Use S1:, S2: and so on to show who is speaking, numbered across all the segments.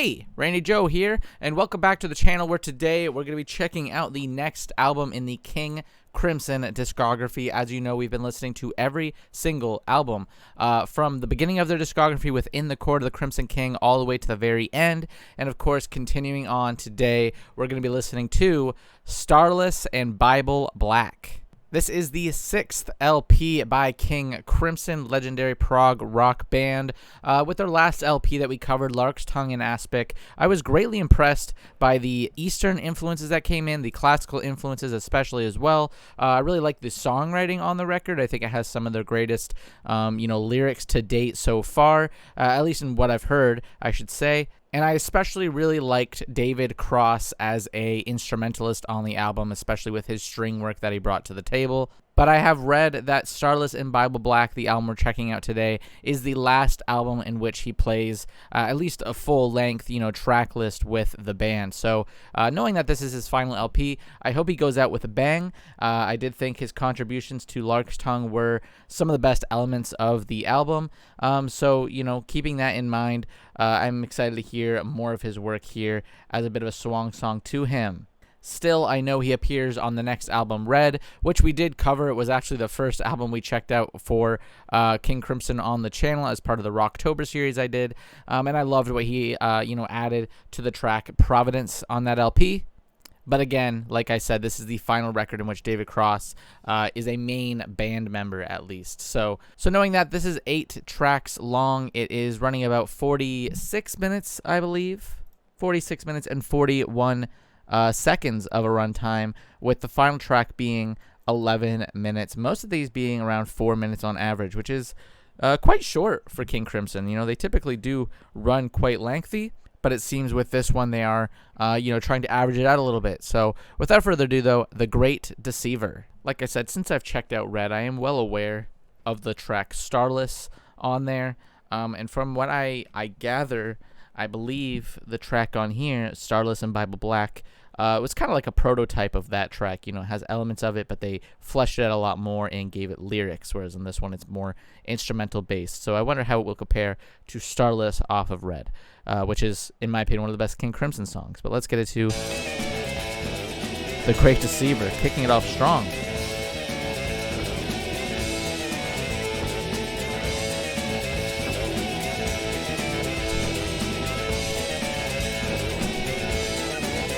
S1: Hey, Randy Joe here, and welcome back to the channel where today we're going to be checking out the next album in the King Crimson discography. As you know, we've been listening to every single album from the beginning of their discography within the Court of the Crimson King all the way to the very end. And of course, continuing on today, we're going to be listening to Starless and Bible Black. This is the 6th LP by King Crimson, legendary prog rock band. With their last LP that we covered, Lark's Tongue and Aspic, I was greatly impressed by the Eastern influences that came in, the classical influences especially as well. I really like the songwriting on the record. I think it has some of their greatest, lyrics to date so far, at least in what I've heard, I should say. And I especially really liked David Cross as a instrumentalist on the album, especially with his string work that he brought to the table. But I have read that Starless and Bible Black, the album we're checking out today, is the last album in which he plays at least a full-length, track list with the band. So knowing that this is his final LP, I hope he goes out with a bang. I did think his contributions to Lark's Tongue were some of the best elements of the album. So, keeping that in mind, I'm excited to hear more of his work here as a bit of a swan song to him. Still, I know he appears on the next album, Red, which we did cover. It was actually the first album we checked out for King Crimson on the channel as part of the Rocktober series I did. And I loved what he, added to the track Providence on that LP. But again, like I said, this is the final record in which David Cross is a main band member, at least. So knowing that this is 8 tracks long, it is running about 46 minutes, I believe. 46 minutes and 41 seconds of a runtime, with the final track being 11 minutes. Most of these being around 4 minutes on average, which is quite short for King Crimson. They typically do run quite lengthy, but it seems with this one they are, trying to average it out a little bit. So without further ado, though, The Great Deceiver. Like I said, since I've checked out Red, I am well aware of the track Starless on there. And from what I gather, I believe the track on here, Starless and Bible Black, was kind of like a prototype of that track. It has elements of it, but they fleshed it out a lot more and gave it lyrics, whereas in this one it's more instrumental based. So I wonder how it will compare to Starless off of Red, which is, in my opinion, one of the best King Crimson songs. But let's get into The Great Deceiver, kicking it off strong.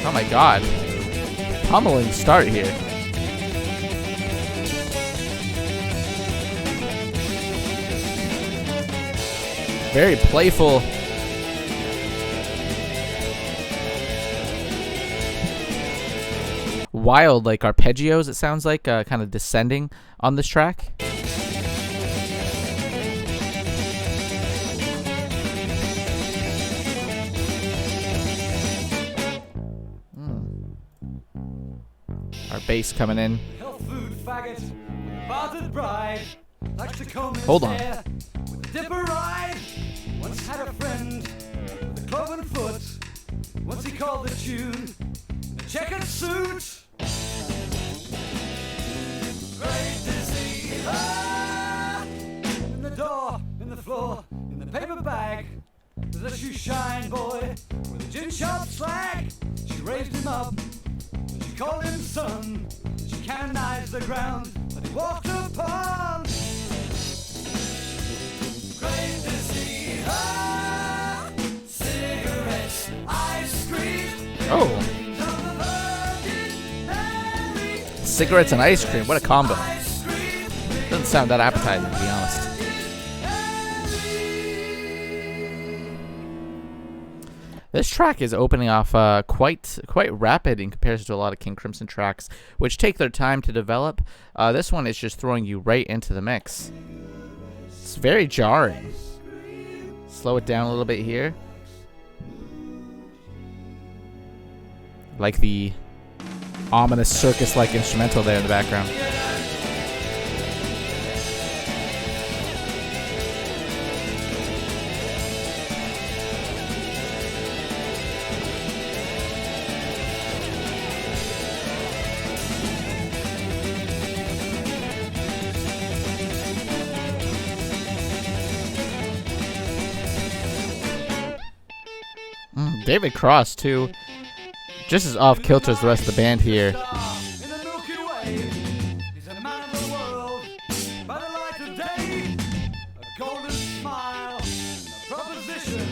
S1: Oh my god. Pummeling start here. Very playful. Wild, like arpeggios, it sounds like, kind of descending on this track. Our bass coming in.
S2: Health food faggot, bartered bride, likes to comb his
S1: Hold on.
S2: hair with a dipper ride. Once had a friend with a cloven foot. Once he called the tune in a checkered suit. Great deceiver. In the door, in the floor, in the paper bag. There's a shoe shine boy with a gin shop slag. She raised him up. She called him son. She canonized the ground that he walked upon. Great deceiver. Cigarettes, ice cream.
S1: Oh. Cigarettes and ice cream. What a combo. Doesn't sound that appetizing, to be honest. This track is opening off quite rapid in comparison to a lot of King Crimson tracks, which take their time to develop. This one is just throwing you right into the mix. It's very jarring. Slow it down a little bit here. Like the ominous circus-like instrumental there in the background. David Cross too, just as off kilter as the rest of the band here.
S2: In the Milky Way, he's a man of the world, by the light of day, a golden smile, a proposition,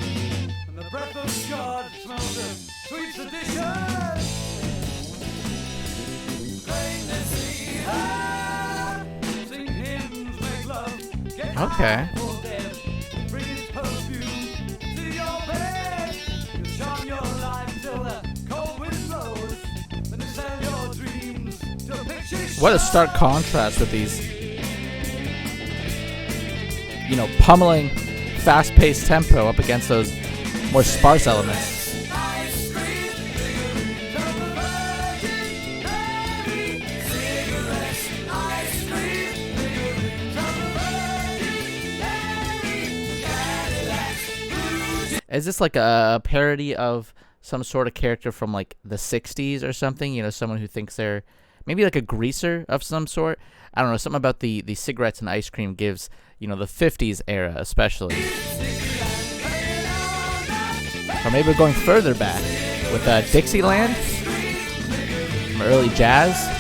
S2: and the breath of God smells of sweet sedition. Plain to see her, sing hymns, make love, get
S1: Okay.
S2: high for death, bring his perfume to your bed, you'll charm your life till the cold wind blows, then you sell your dreams to a picture show.
S1: What a stark contrast with these, you know, pummeling, fast-paced tempo up against those more sparse elements. Is this like a parody of some sort of character from like the 60s or something? You know, someone who thinks they're maybe like a greaser of some sort? I don't know, something about the cigarettes and ice cream gives, you know, the 50s era especially. Or maybe we're going further back with Dixieland from early jazz.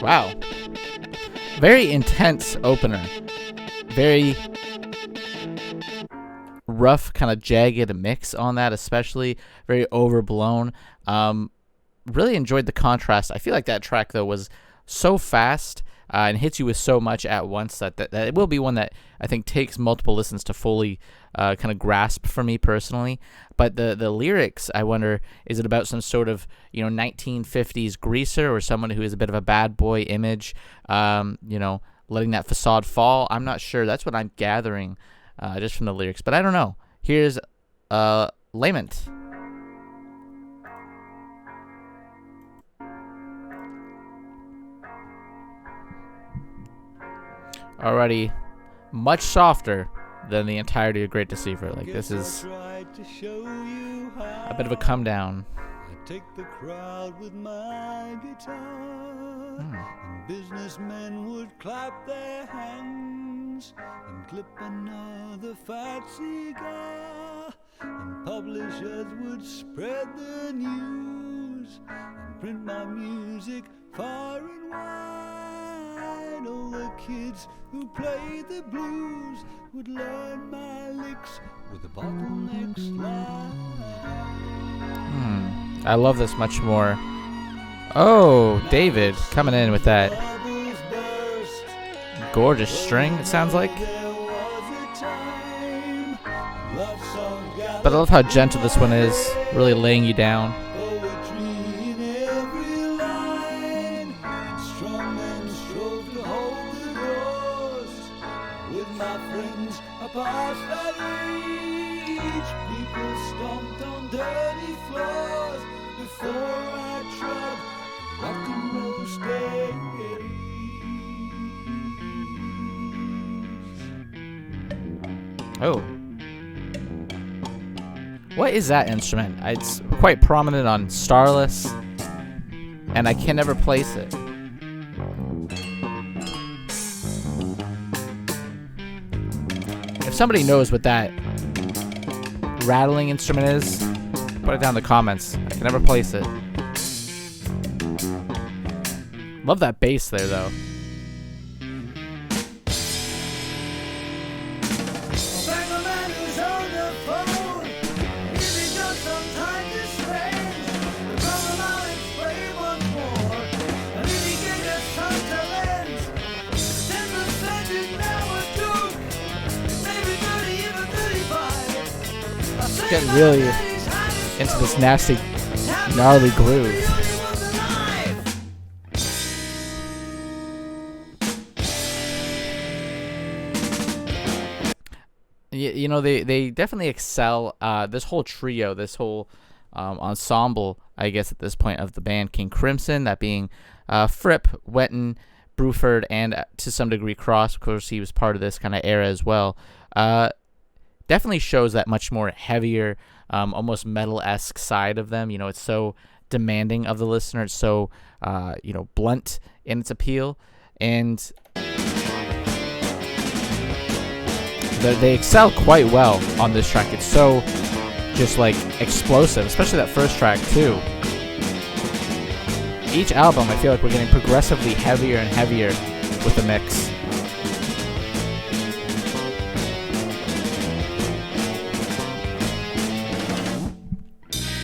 S1: Wow. Very intense opener. Very rough, kind of jagged mix on that, especially. Very overblown. Really enjoyed the contrast. I feel like that track, though, was so fast and hits you with so much at once that it will be one that I think takes multiple listens to fully kind of grasp for me personally. But the lyrics, I wonder, is it about some sort of, you know, 1950s greaser or someone who is a bit of a bad boy image, you know, letting that facade fall? I'm not sure. That's what I'm gathering just from the lyrics. But I don't know. Here's Lament. Already much softer than the entirety of Great Deceiver. Like, this is a bit of a come down.
S2: I take the crowd with my guitar, and businessmen would clap their hands and clip another fat cigar, and publishers would spread the news and print my music far and wide. All the kids who played the blues would learn my licks with the bottlenecks line.
S1: I love this much more. Oh, David coming in with that gorgeous string, it sounds like. But I love how gentle this one is, really laying you down. Oh. What is that instrument? It's quite prominent on Starless, and I can never place it. If somebody knows what that rattling instrument is, put it down in the comments. I can never place it. Love that bass there, though. Getting really into this nasty, gnarly groove. You know, they definitely excel. This whole trio, this whole ensemble, I guess at this point of the band King Crimson, that being Fripp, Wetton, Bruford, and to some degree Cross. Of course, he was part of this kind of era as well. Definitely shows that much more heavier, almost metal-esque side of them. You know, it's so demanding of the listener. It's so, you know, blunt in its appeal. And they excel quite well on this track. It's so just like explosive, especially that first track too. Each album, I feel like we're getting progressively heavier and heavier with the mix.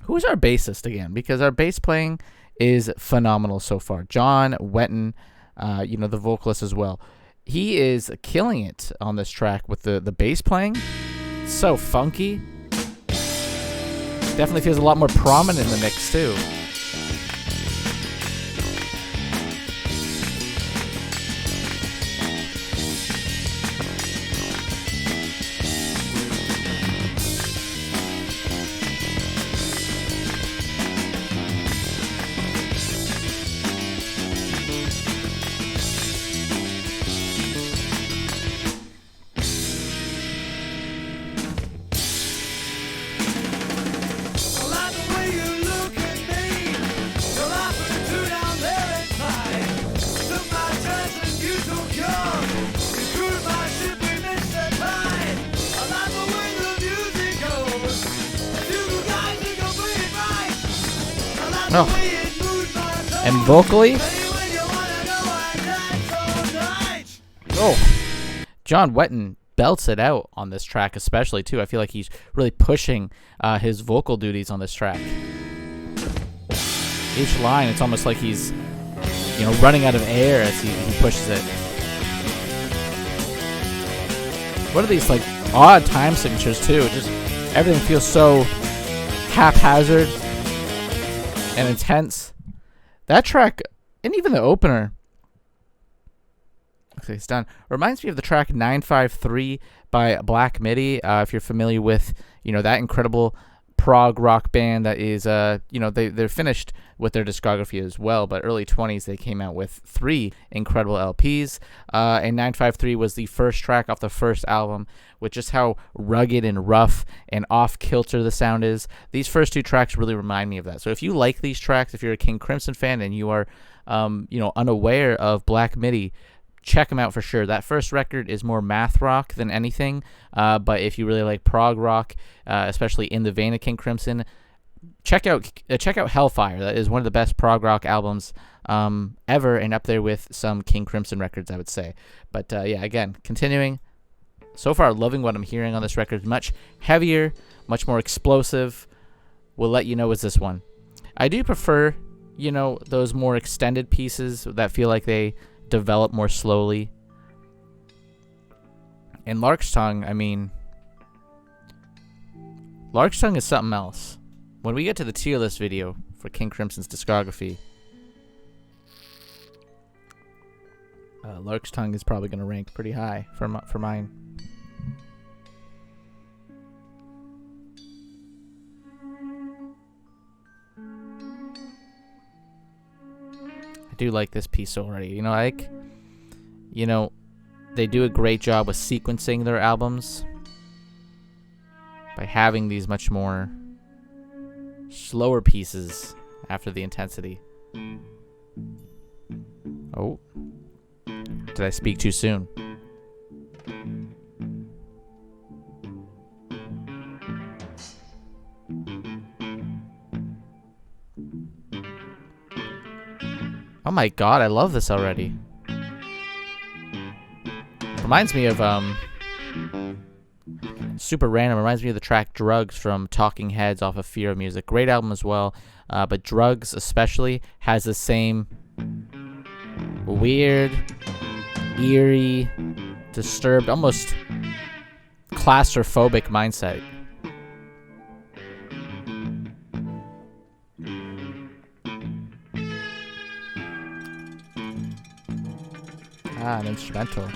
S1: Who's our bassist again? Because our bass playing is phenomenal so far. John Wetton, you know, the vocalist as well. He is killing it on this track with the bass playing. It's so funky. Definitely feels a lot more prominent in the mix too. Oh. And vocally, John Wetton belts it out on this track, especially too. I feel like he's really pushing his vocal duties on this track. Each line, it's almost like he's, you know, running out of air as he pushes it. What are these like odd time signatures too? Just everything feels so haphazard and intense. That track, and even the opener, okay, it's done, reminds me of the track 953 by Black Midi. If you're familiar with, you know, that incredible prog rock band that is, you know, they're finished with their discography as well, but early 20s they came out with 3 incredible LPs, and 953 was the first track off the first album, with just how rugged and rough and off-kilter the sound is. These first 2 tracks really remind me of that. So if you like these tracks, if you're a King Crimson fan and you are, you know, unaware of Black Midi, check them out for sure. That first record is more math rock than anything, but if you really like prog rock, especially in the vein of King Crimson, check out Hellfire. That is one of the best prog rock albums ever, and up there with some King Crimson records, I would say. But yeah, again, continuing. So far, loving what I'm hearing on this record. Much heavier, much more explosive. We'll let you know is this one. I do prefer, you know, those more extended pieces that feel like they develop more slowly. And Lark's Tongue, I mean, Lark's Tongue is something else. When we get to the tier list video for King Crimson's discography, Lark's Tongue is probably going to rank pretty high for mine. I do like this piece already. You know, like, you know, they do a great job with sequencing their albums by having these much more slower pieces after the intensity. Oh, did I speak too soon? Oh my god, I love this already. Reminds me of, super random, reminds me of the track Drugs from Talking Heads off of Fear of Music. Great album as well, but Drugs especially has the same weird, eerie, disturbed, almost claustrophobic mindset. An instrumental.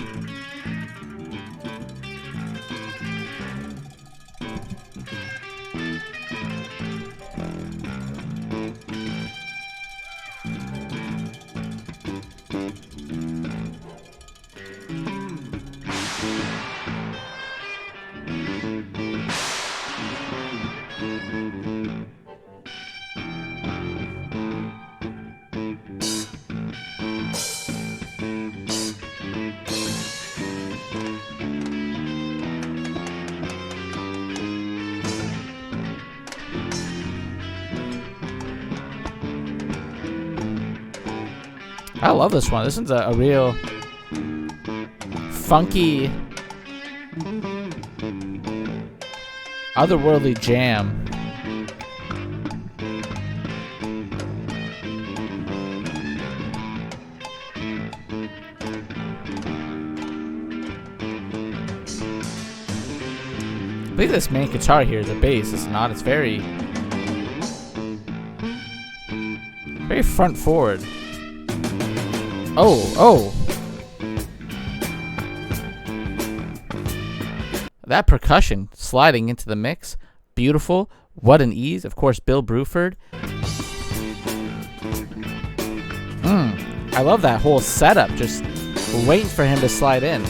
S1: I love this one. This one's a real funky, otherworldly jam. I believe this main guitar here is a bass. It's not. It's very front forward. Oh. That percussion sliding into the mix. Beautiful. What an ease. Of course, Bill Bruford. I love that whole setup. Just waiting for him to slide in.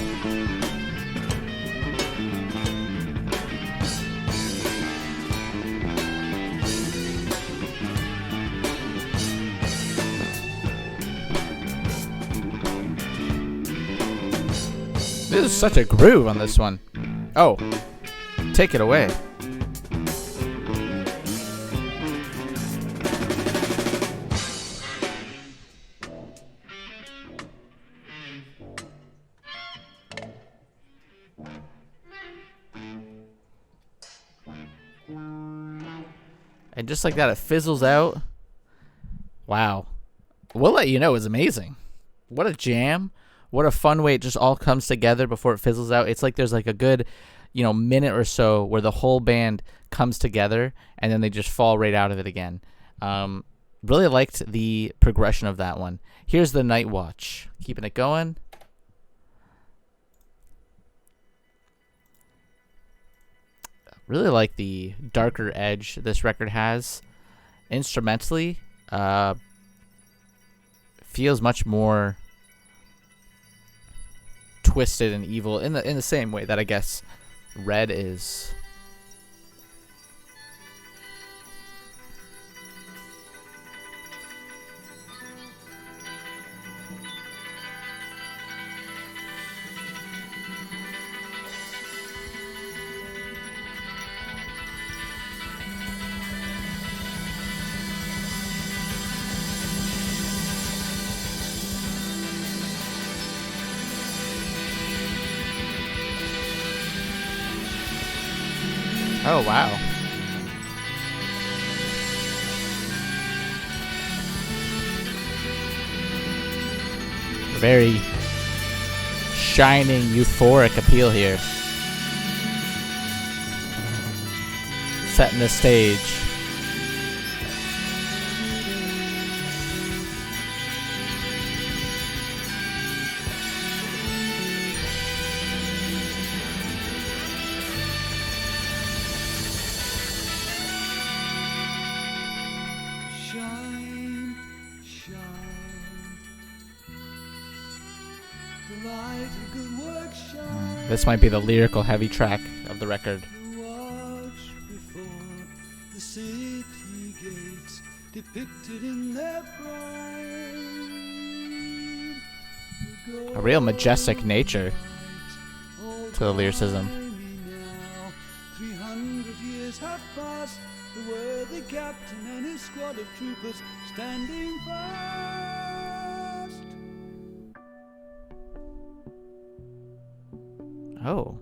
S1: This is such a groove on this one. Oh, take it away. And just like that, it fizzles out. Wow. We'll let you know, it's amazing. What a jam. What a fun way it just all comes together before it fizzles out. It's like there's like a good, minute or so where the whole band comes together and then they just fall right out of it again. Really liked the progression of that one. Here's the Night Watch. Keeping it going. Really like the darker edge this record has. Instrumentally, feels much more twisted and evil in the same way that I guess Red is. Oh, wow. Very shining, euphoric appeal here. Setting the stage. This might be the lyrical heavy track of the record. A real majestic nature to the lyricism.
S2: 300 years have passed. The worthy captain and his squad of troopers standing fast.
S1: Oh.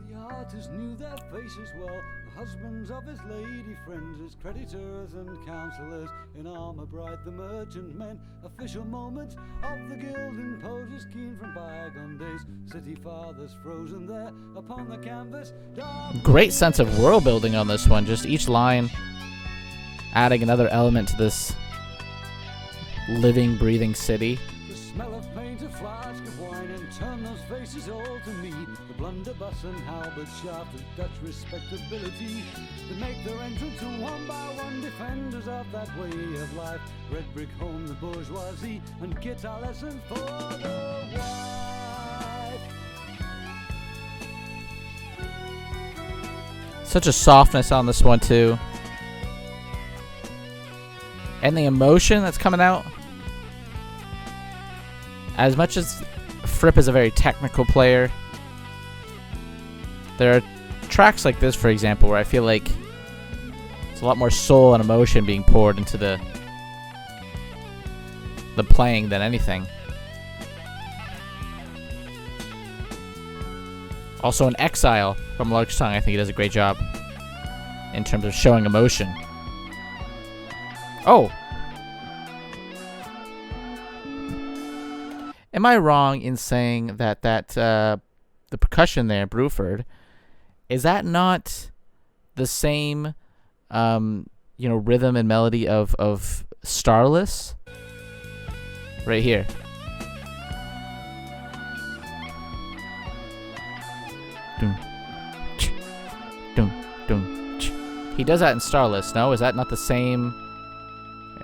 S2: The artist knew their faces well, the husbands of his lady friends, his creditors and counselors, in armor bright the merchant men, official moments of the guild imposers keen from bygone days, city fathers frozen there upon the canvas.
S1: Great sense of world building on this one, just each line adding another element to this living, breathing city.
S2: Smell of paint, a flask of wine, and turn those faces all to me. The blunderbuss and halberd shaft of Dutch respectability to make their entrance to one by one defenders of that way of life. Red brick home, the bourgeoisie, and guitar lessons for the wife.
S1: Such a softness on this one too. And the emotion that's coming out. As much as Fripp is a very technical player, there are tracks like this, for example, where I feel like There's a lot more soul and emotion being poured into the playing than anything. Also, in Exile from Lark's Tongue, I think he does a great job in terms of showing emotion. Oh! Am I wrong in saying that the percussion there, Bruford, is that not the same, rhythm and melody of Starless? Right here. Dum, ch, dum, ch. He does that in Starless, no? Is that not the same?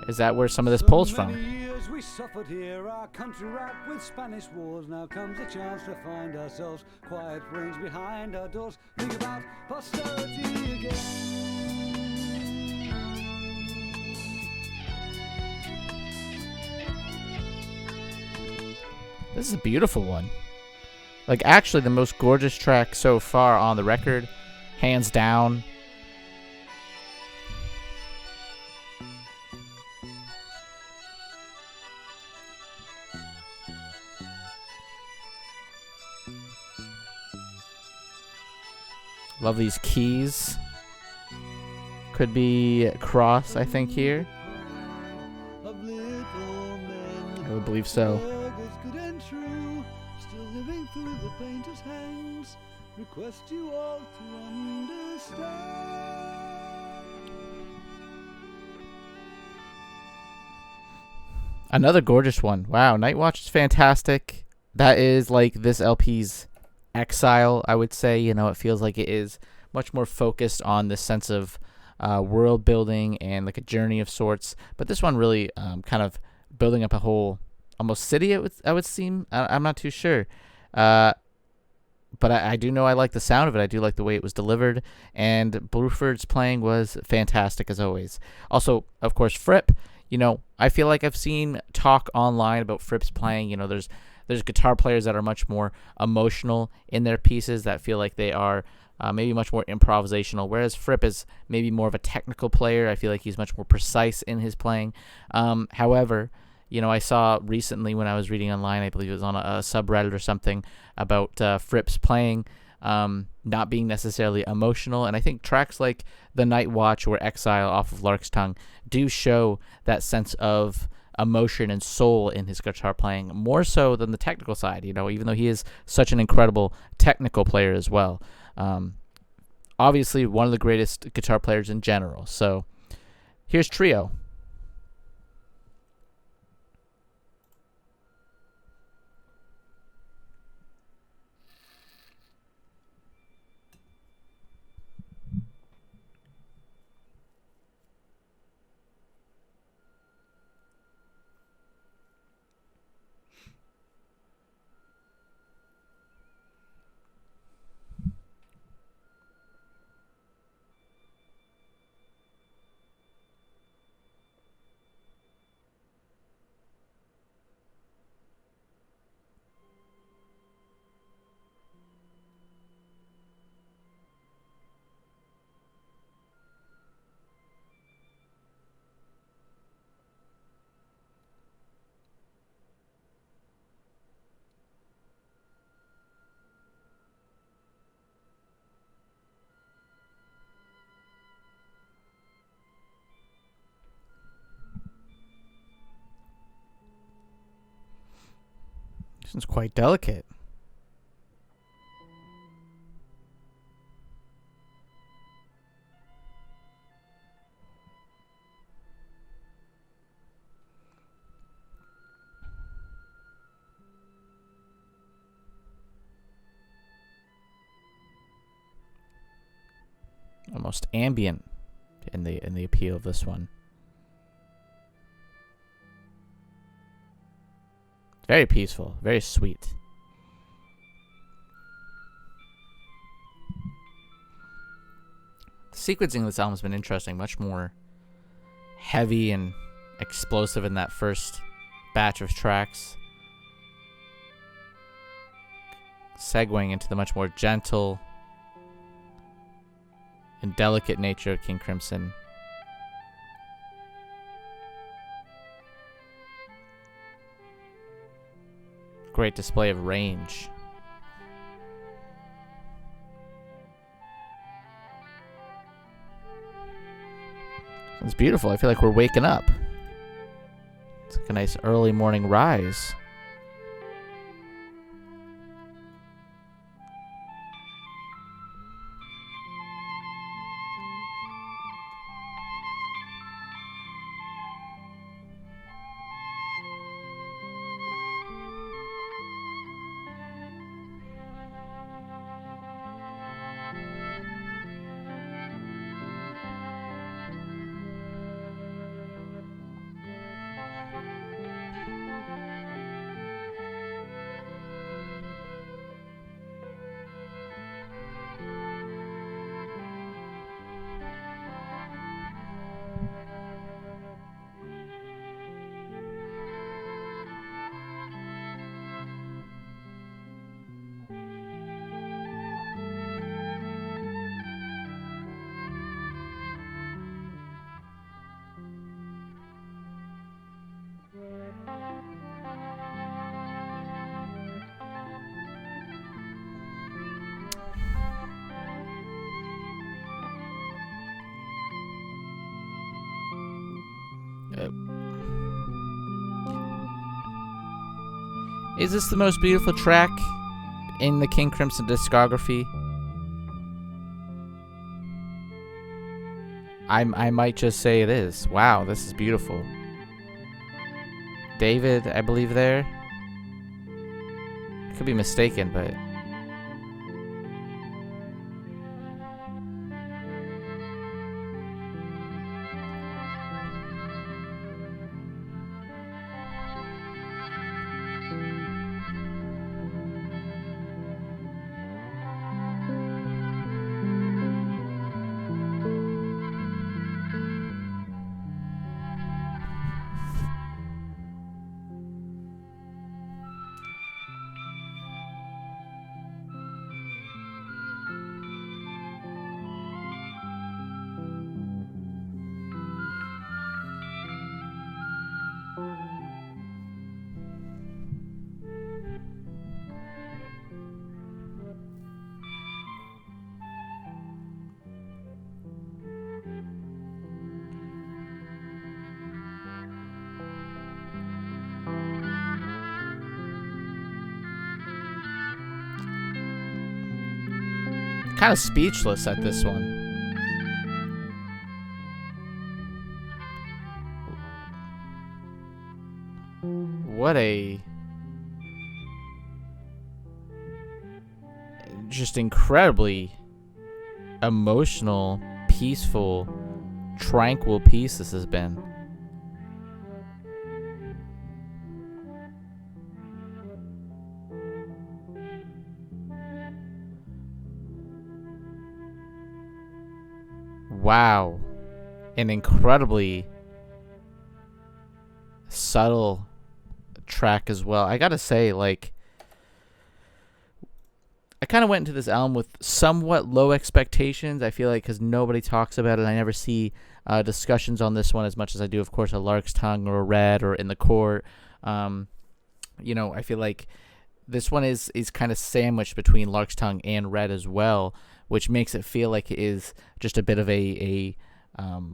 S1: Is that where some of this pulls from?
S2: Years we suffered here, our country racked with Spanish wars. Now comes a chance to find ourselves quiet brains behind our doors. Think about posterity again.
S1: This is a beautiful one. Like, actually, the most gorgeous track so far on the record, hands down. Love these keys. Could be cross, I think, here. I would believe so. Request you all to understand. Another gorgeous one. Wow, Night Watch is fantastic. That is like this LP's Exile, I would say. You know, it feels like it is much more focused on the sense of world building and like a journey of sorts. But this one really kind of building up a whole almost city, I would seem. I'm not too sure. But I do know I like the sound of it. I do like the way it was delivered. And Bruford's playing was fantastic, as always. Also, of course, Fripp. You know, I feel like I've seen talk online about Fripp's playing. You know, there's guitar players that are much more emotional in their pieces, that feel like they are maybe much more improvisational, whereas Fripp is maybe more of a technical player. I feel like he's much more precise in his playing. However, you know, I saw recently when I was reading online, I believe it was on a subreddit or something, about Fripp's playing not being necessarily emotional. And I think tracks like The Night Watch or Exile off of Lark's Tongue do show that sense of emotion and soul in his guitar playing, more so than the technical side, you know, even though he is such an incredible technical player as well. Obviously, one of the greatest guitar players in general. So here's Trio. This one's quite delicate. Almost ambient in the appeal of this one. Very peaceful, very sweet. The sequencing of this album has been interesting, much more heavy and explosive in that first batch of tracks, segueing into the much more gentle and delicate nature of King Crimson Great display of range. It's beautiful. I feel like we're waking up. It's like a nice early morning rise. Is this the most beautiful track in the King Crimson discography? I might just say it is. Wow, this is beautiful. David, I believe there. Could be mistaken, but kind of speechless at this one. What a just incredibly emotional, peaceful, tranquil piece this has been. Wow. An incredibly subtle track as well. I gotta say, like, I kind of went into this album with somewhat low expectations. I feel like because nobody talks about it. I never see discussions on this one as much as I do, of course, a Lark's Tongue or a Red or In the Court. You know, I feel like this one is kind of sandwiched between Lark's Tongue and Red as well, which makes it feel like it is just a bit of a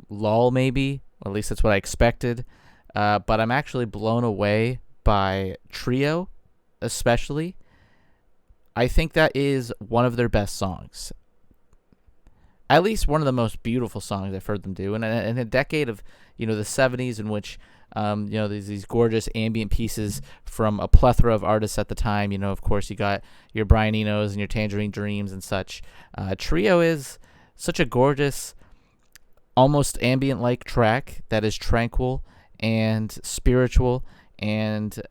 S1: lull, maybe. Or at least that's what I expected. But I'm actually blown away by Trio, especially. I think that is one of their best songs. At least one of the most beautiful songs I've heard them do. And in a decade of, you know, the 70s in which, you know, these gorgeous ambient pieces from a plethora of artists at the time. You know, of course, you got your Brian Enos and your Tangerine Dreams and such. Trio is such a gorgeous, almost ambient-like track that is tranquil and spiritual and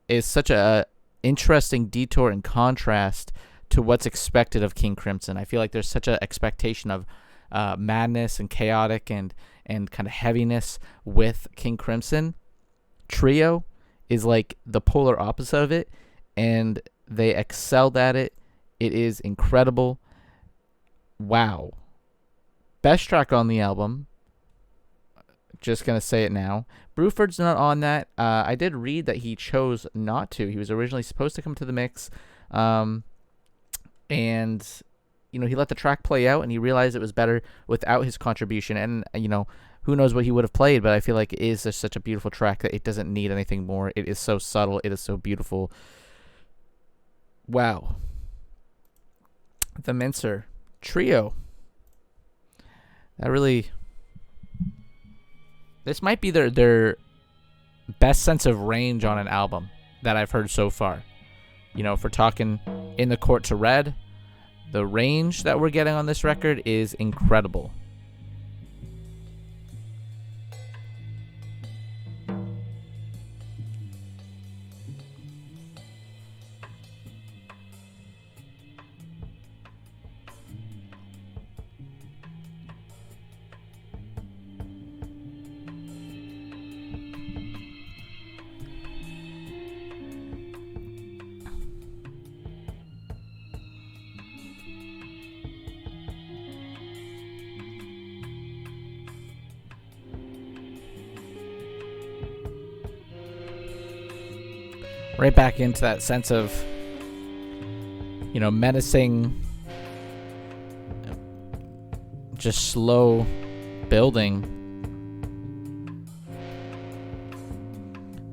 S1: is such a interesting detour and contrast to what's expected of King Crimson. I feel like there's such an expectation of madness and chaotic and kind of heaviness with King Crimson. Trio is like the polar opposite of it, and they excelled at it. It is incredible. Wow. Best track on the album. Just gonna say it now. Bruford's not on that. I did read that he chose not to. He was originally supposed to come to the mix, and he let the track play out, and he realized it was better without his contribution. And who knows what he would have played, but I feel like it is just such a beautiful track that it doesn't need anything more. It is so subtle. It is so beautiful. Wow. The Mincer Trio. This might be their best sense of range on an album that I've heard so far. If we're talking In the Court to Red, the range that we're getting on this record is incredible. Right back into that sense of, menacing, just slow building.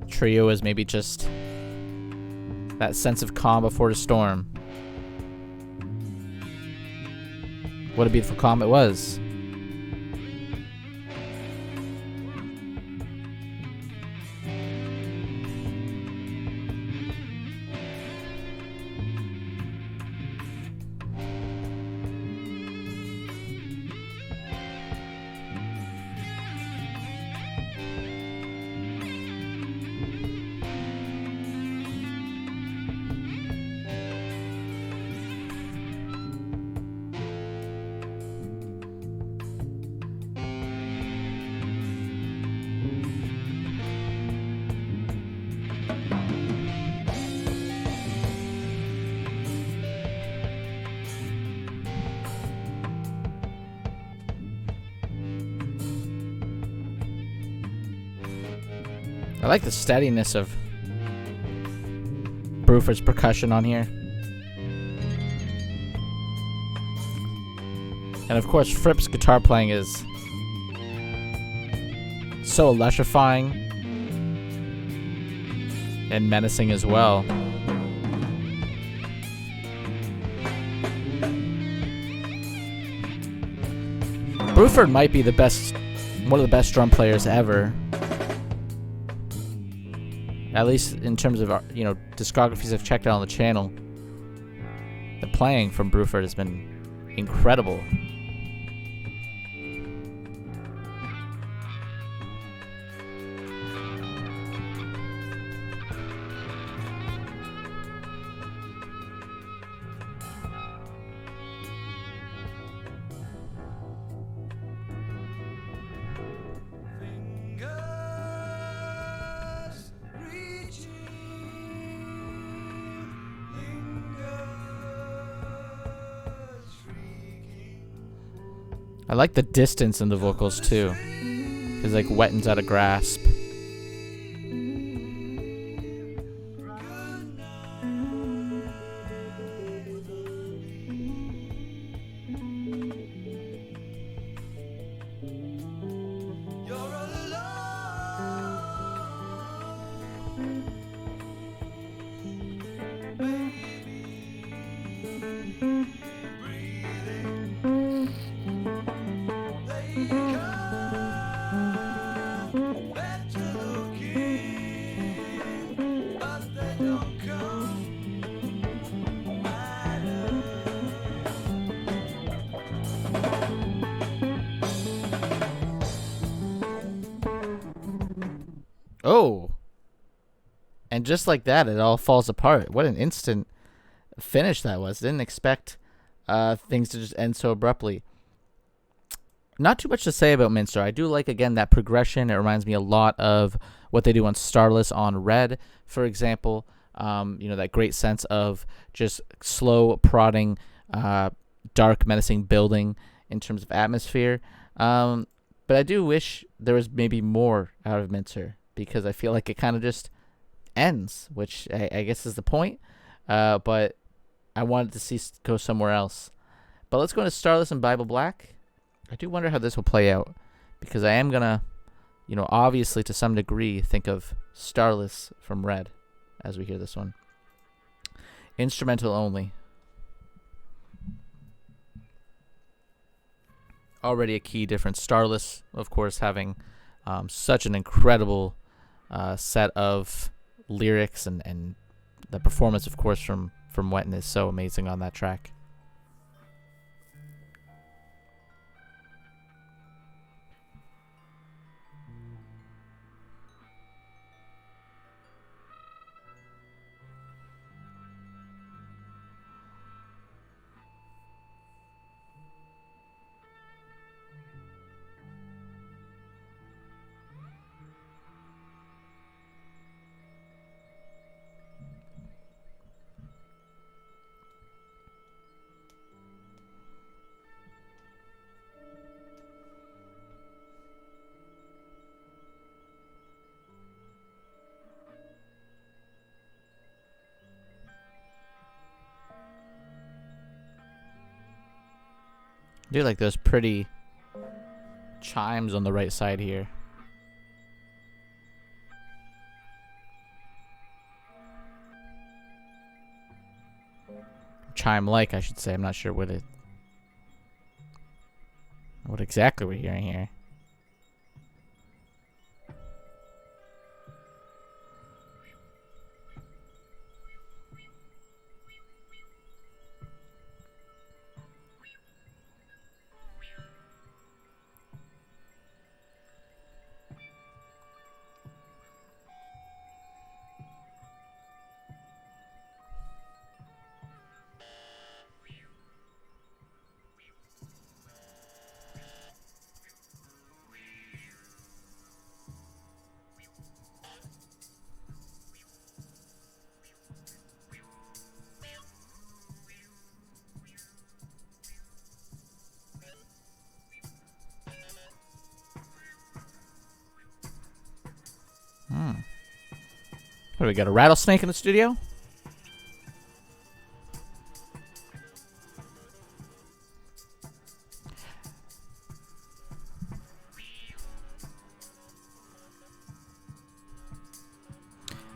S1: Trio is maybe just that sense of calm before the storm. What a beautiful calm it was. I like the steadiness of Bruford's percussion on here. And of course, Fripp's guitar playing is so electrifying and menacing as well. Bruford might be one of the best drum players ever. At least in terms of discographies I've checked out on the channel. The playing from Bruford has been incredible. I like the distance in the vocals too. It's like wettens out a grasp. Oh. And just like that, it all falls apart. What an instant finish that was. Didn't expect things to just end so abruptly. Not too much to say about Mincer. I do like, again, that progression. It reminds me a lot of what they do on Starless on Red, for example. That great sense of just slow, prodding, dark, menacing building in terms of atmosphere. But I do wish there was maybe more out of Mincer, because I feel like it kind of just ends, which I guess is the point. But I wanted to see go somewhere else. But let's go into Starless and Bible Black. I do wonder how this will play out, because I am gonna, obviously to some degree think of Starless from Red as we hear this one. Instrumental only. Already a key difference. Starless, of course, having such an incredible set of lyrics, and the performance, of course, from Wetton is so amazing on that track. I do like those pretty chimes on the right side here. Chime-like, I should say. I'm not sure what exactly we're hearing here. What do we got? A rattlesnake in the studio?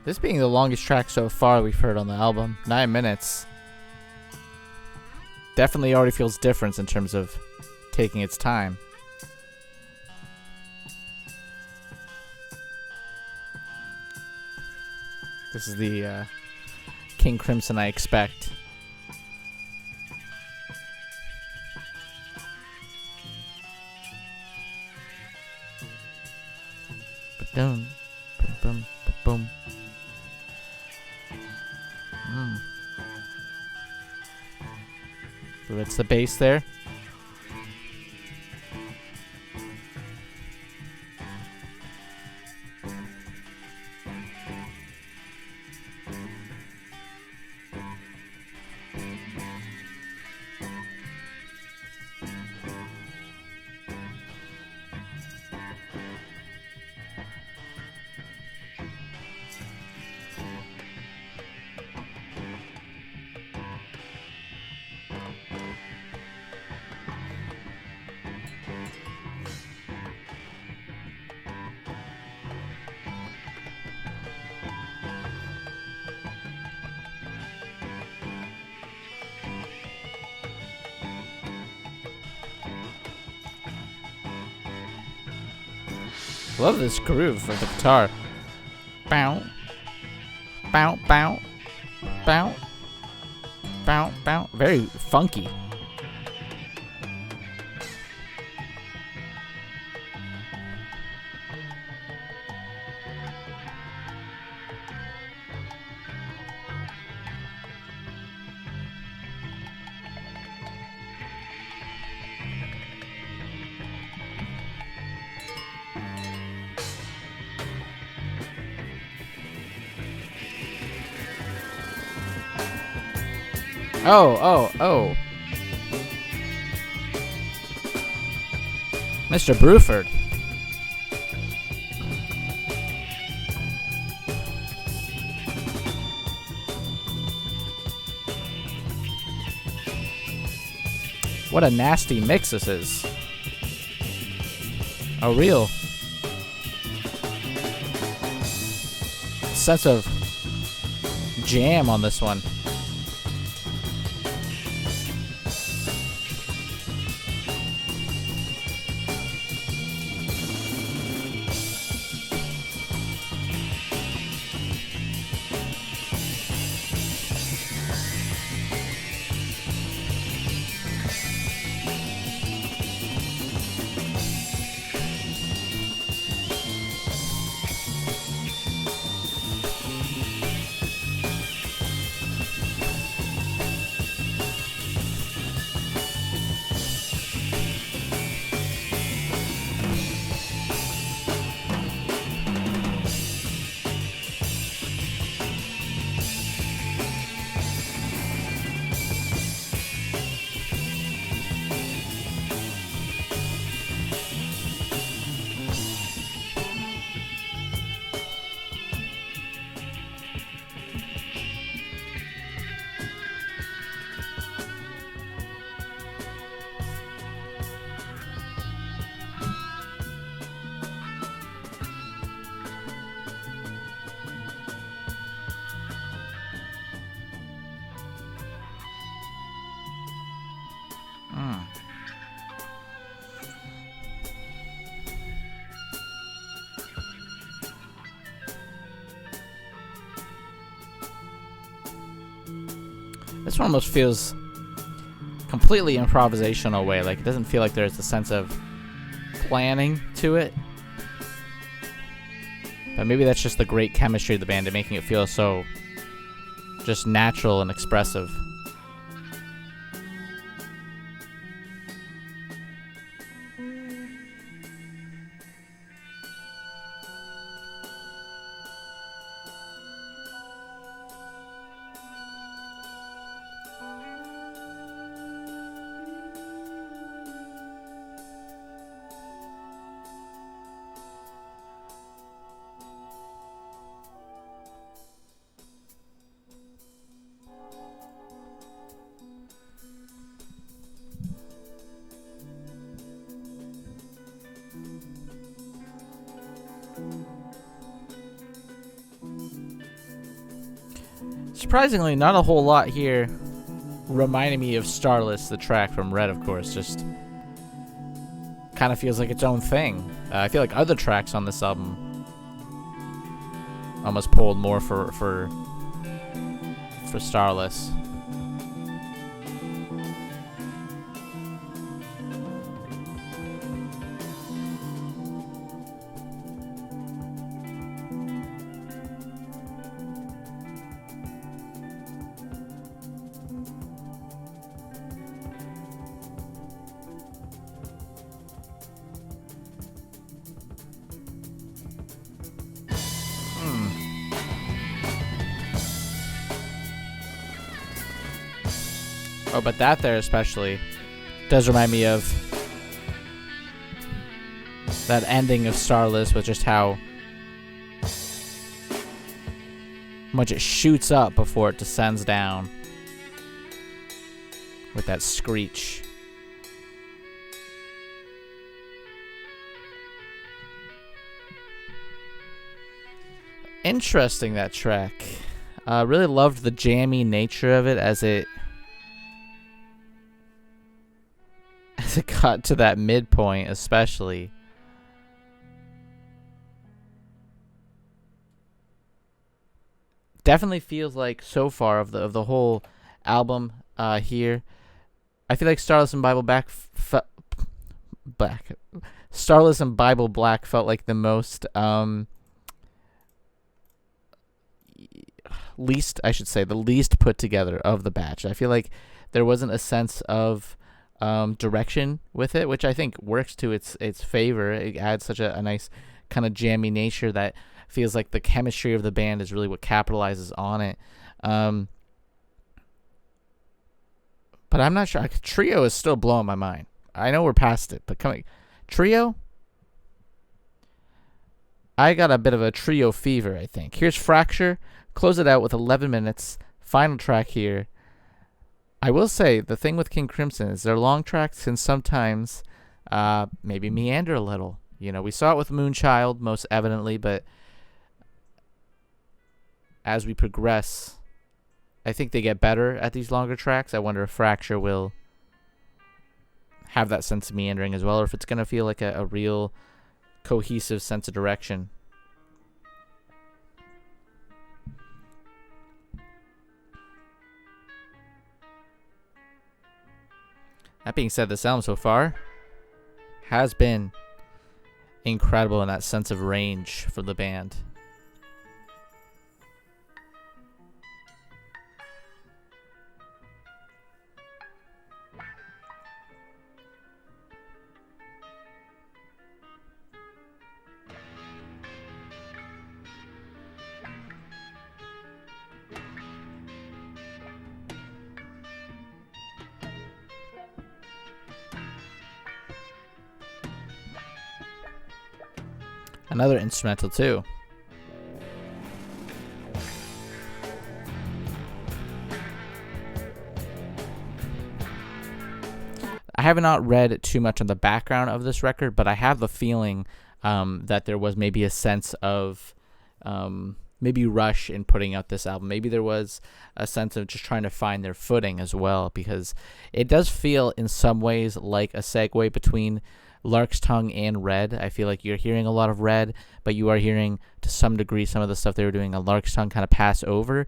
S1: This being the longest track so far we've heard on the album. 9 minutes. Definitely already feels different in terms of taking its time. This is the King Crimson I expect. Ba-dum, ba-bum, ba-boom. So that's the bass there. Love this groove of the guitar. Bow, bow, bow, bow, bow, bow. Very funky. Mr. Bruford. What a nasty mix this is. A real sense of jam on this one. This one almost feels completely improvisational way. Like, it doesn't feel like there's a sense of planning to it. But maybe that's just the great chemistry of the band and making it feel so just natural and expressive. Surprisingly, not a whole lot here reminding me of Starless, the track from Red, of course. Just kind of feels like its own thing. I feel like other tracks on this album almost pulled more for Starless. Oh, but that there especially does remind me of that ending of Starless with just how much it shoots up before it descends down with that screech. Interesting, that track. Really loved the jammy nature of it as it got to that midpoint, especially. Definitely feels like so far of the whole album here, I feel like Starless and Starless and Bible Black felt like the most least, I should say, the least put together of the batch. I feel like there wasn't a sense of direction with it, which I think works to its favor. It adds such a nice kind of jammy nature that feels like the chemistry of the band is really what capitalizes on it. But I'm not sure. Trio is still blowing my mind. I know we're past it, but Trio? I got a bit of a Trio fever, I think. Here's Fracture. Close it out with 11 minutes. Final track here. I will say the thing with King Crimson is their long tracks can sometimes maybe meander a little. You know, we saw it with Moonchild most evidently, but as we progress, I think they get better at these longer tracks. I wonder if Fracture will have that sense of meandering as well, or if it's going to feel like a real cohesive sense of direction. That being said, this album so far has been incredible in that sense of range for the band. Another instrumental too. I have not read too much on the background of this record, but I have the feeling that there was maybe a sense of maybe rush in putting out this album. Maybe there was a sense of just trying to find their footing as well, because it does feel in some ways like a segue between Lark's Tongue and Red. I feel like you're hearing a lot of Red, but you are hearing to some degree some of the stuff they were doing on Lark's Tongue kind of pass over.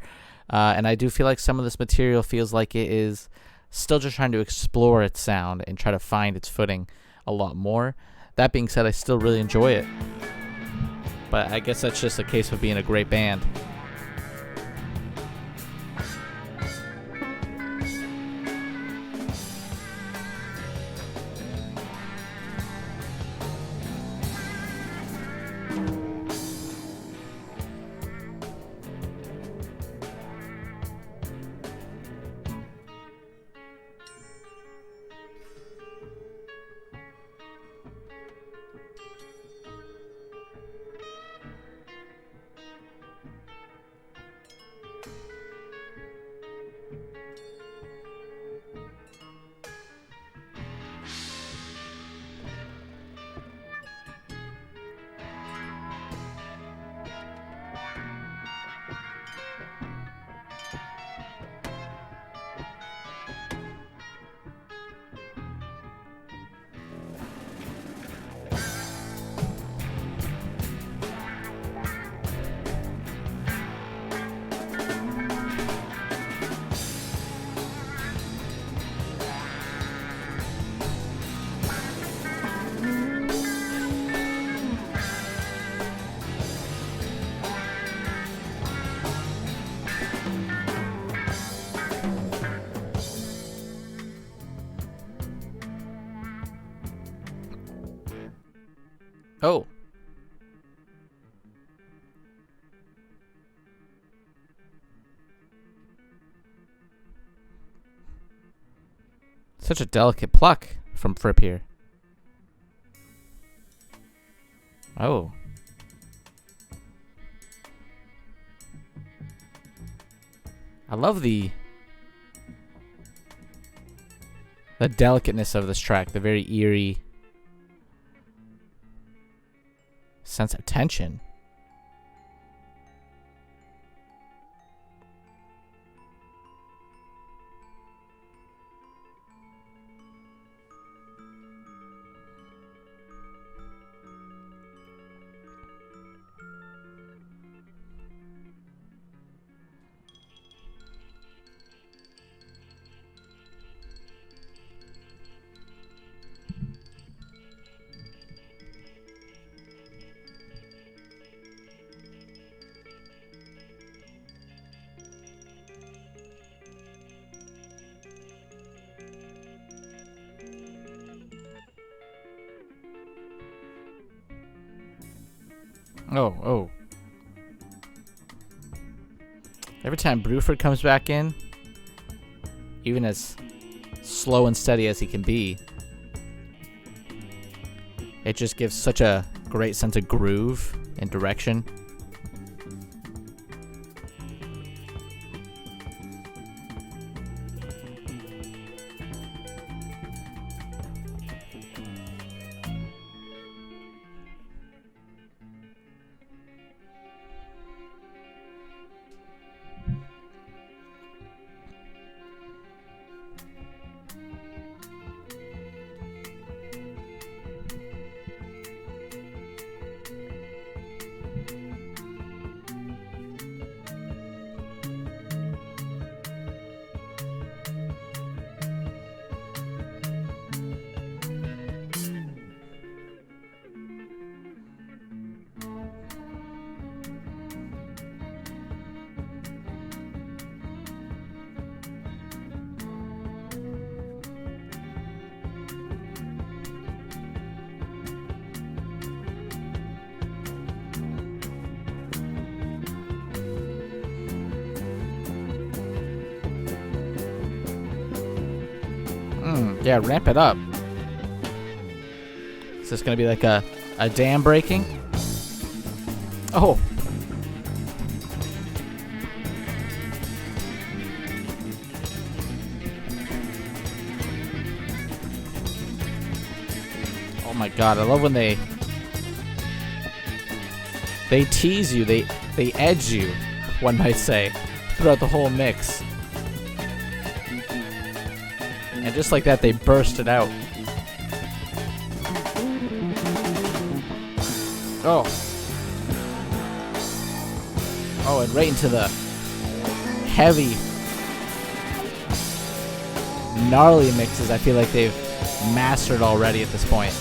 S1: And I do feel like some of this material feels like it is still just trying to explore its sound and try to find its footing a lot more. That being said, I still really enjoy it. But I guess that's just a case of being a great band. Oh. Such a delicate pluck from Fripp here. Oh. I love the delicateness of this track, the very eerie sense of tension. Oh. Every time Bruford comes back in, even as slow and steady as he can be, it just gives such a great sense of groove and direction. Yeah, ramp it up. Is this gonna be like a dam breaking? Oh. Oh my god, I love when they tease you, they edge you, one might say, throughout the whole mix. And just like that, they burst it out. Oh. Oh, and right into the heavy, gnarly mixes I feel like they've mastered already at this point.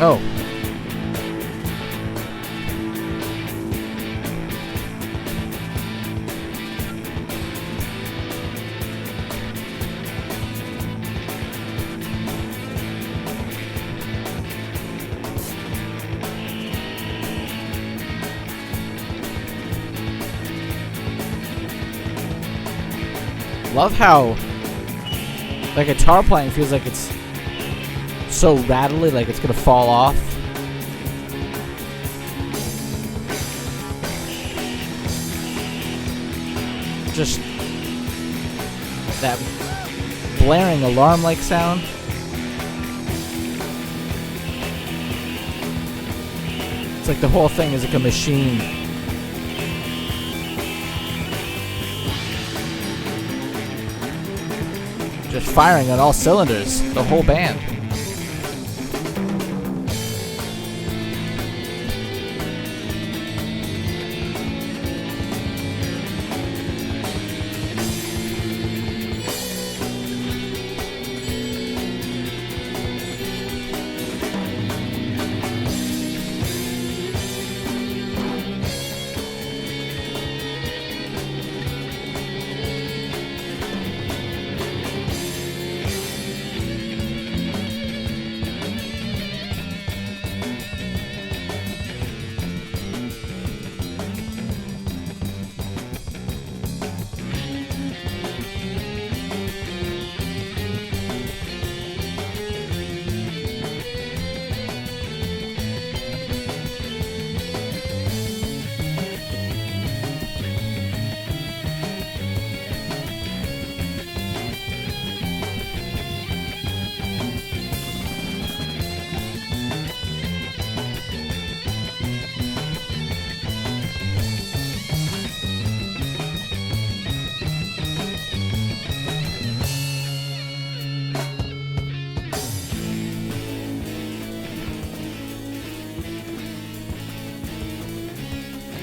S1: Oh. Love how the guitar playing feels like it's so rattly, like it's gonna fall off. Just that blaring alarm-like sound. It's like the whole thing is like a machine. Just firing on all cylinders, the whole band.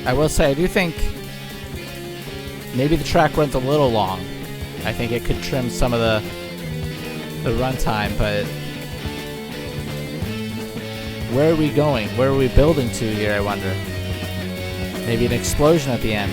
S1: I will say, I do think maybe the track runs a little long. I think it could trim some of the runtime, but where are we going? Where are we building to here, I wonder? Maybe an explosion at the end.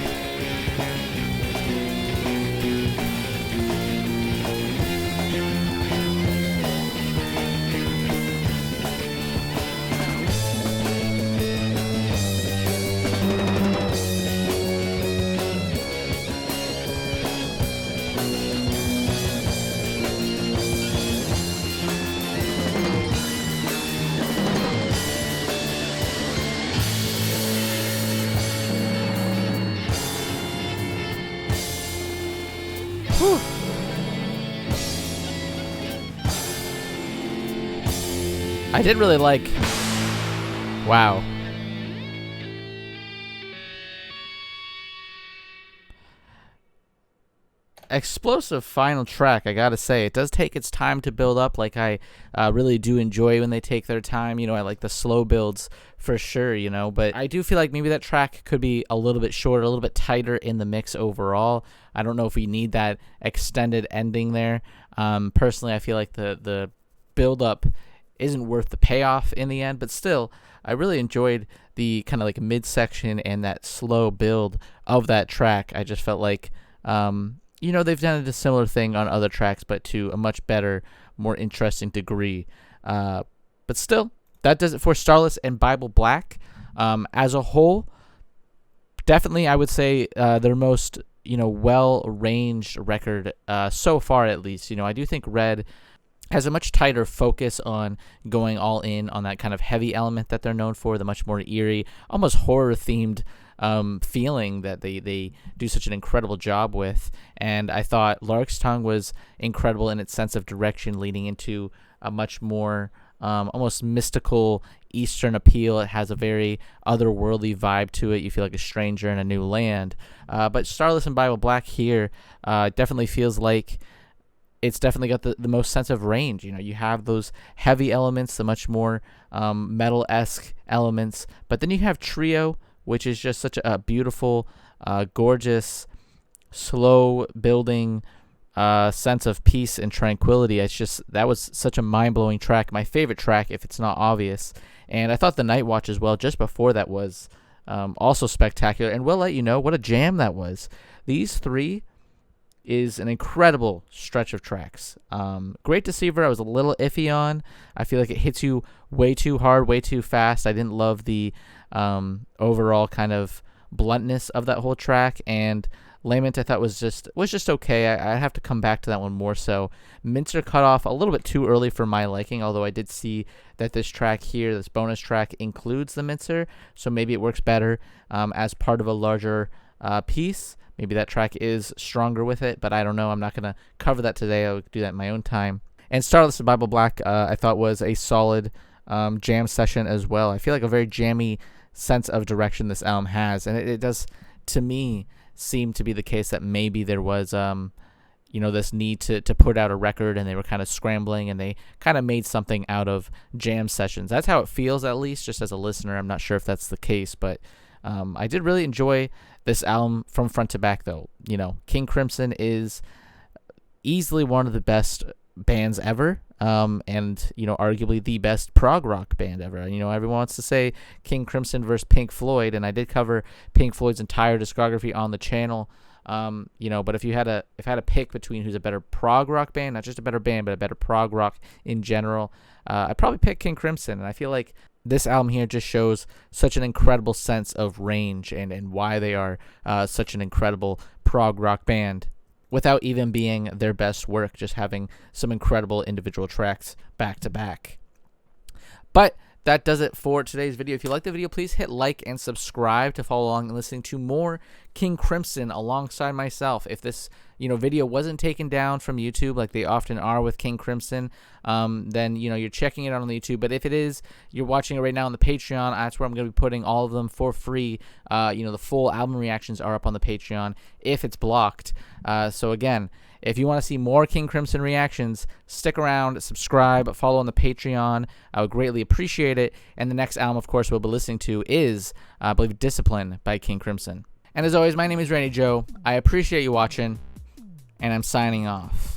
S1: I did really like... Wow. Explosive final track, I gotta say. It does take its time to build up. Like, I really do enjoy when they take their time. You know, I like the slow builds for sure, you know. But I do feel like maybe that track could be a little bit shorter, a little bit tighter in the mix overall. I don't know if we need that extended ending there. Personally, I feel like the build-up isn't worth the payoff in the end. But still, I really enjoyed the kind of like midsection and that slow build of that track. I just felt like... you know, they've done a similar thing on other tracks, but to a much better, more interesting degree. But still, that does it for Starless and Bible Black. As a whole, definitely I would say their most, you know, well-ranged record so far, at least. You know, I do think Red has a much tighter focus on going all in on that kind of heavy element that they're known for, the much more eerie, almost horror-themed feeling that they do such an incredible job with. And I thought Lark's Tongue was incredible in its sense of direction, leading into a much more almost mystical Eastern appeal. It has a very otherworldly vibe to it. You feel like a stranger in a new land. But Starless and Bible Black here definitely feels like it's definitely got the most sense of range. You know, you have those heavy elements, the much more metal-esque elements, but then you have Trio, which is just such a beautiful, gorgeous, slow-building sense of peace and tranquility. It's just, that was such a mind-blowing track. My favorite track, if it's not obvious. And I thought the Night Watch as well, just before that, was also spectacular. And we'll let you know what a jam that was. These three is an incredible stretch of tracks. Great Deceiver, I was a little iffy on. I feel like it hits you way too hard, way too fast. I didn't love the overall kind of bluntness of that whole track. And Lament I thought was just okay. I have to come back to that one more so. Mincer cut off a little bit too early for my liking, although I did see that this track here, this bonus track, includes the Mincer, so maybe it works better as part of a larger piece. Maybe that track is stronger with it, but I don't know. I'm not going to cover that today. I'll do that in my own time. And Starless and Bible Black I thought was a solid jam session as well. I feel like a very jammy sense of direction this album has, and it does, to me, seem to be the case that maybe there was you know, this need to put out a record, and they were kind of scrambling, and they kind of made something out of jam sessions. That's how it feels, at least, just as a listener. I'm not sure if that's the case, but I did really enjoy this album from front to back, though. You know, King Crimson is easily one of the best bands ever, and, you know, arguably the best prog rock band ever. You know, everyone wants to say King Crimson versus Pink Floyd, and I did cover Pink Floyd's entire discography on the channel. You know, but if I had to pick between who's a better prog rock band, not just a better band, but a better prog rock in general, I'd probably pick King Crimson. And I feel like this album here just shows such an incredible sense of range and why they are such an incredible prog rock band, without even being their best work, just having some incredible individual tracks back to back. But that does it for today's video. If you like the video, please hit like and subscribe to follow along and listening to more King Crimson alongside myself. If this, you know, video wasn't taken down from YouTube like they often are with King Crimson, then, you know, you're checking it out on the YouTube. But if it is, you're watching it right now on the Patreon. That's where I'm going to be putting all of them for free. You know, the full album reactions are up on the Patreon if it's blocked. So again, if you want to see more King Crimson reactions, stick around, subscribe, follow on the Patreon. I would greatly appreciate it. And the next album, of course, we'll be listening to is, I believe, Discipline by King Crimson. And as always, my name is Randy Joe. I appreciate you watching, and I'm signing off.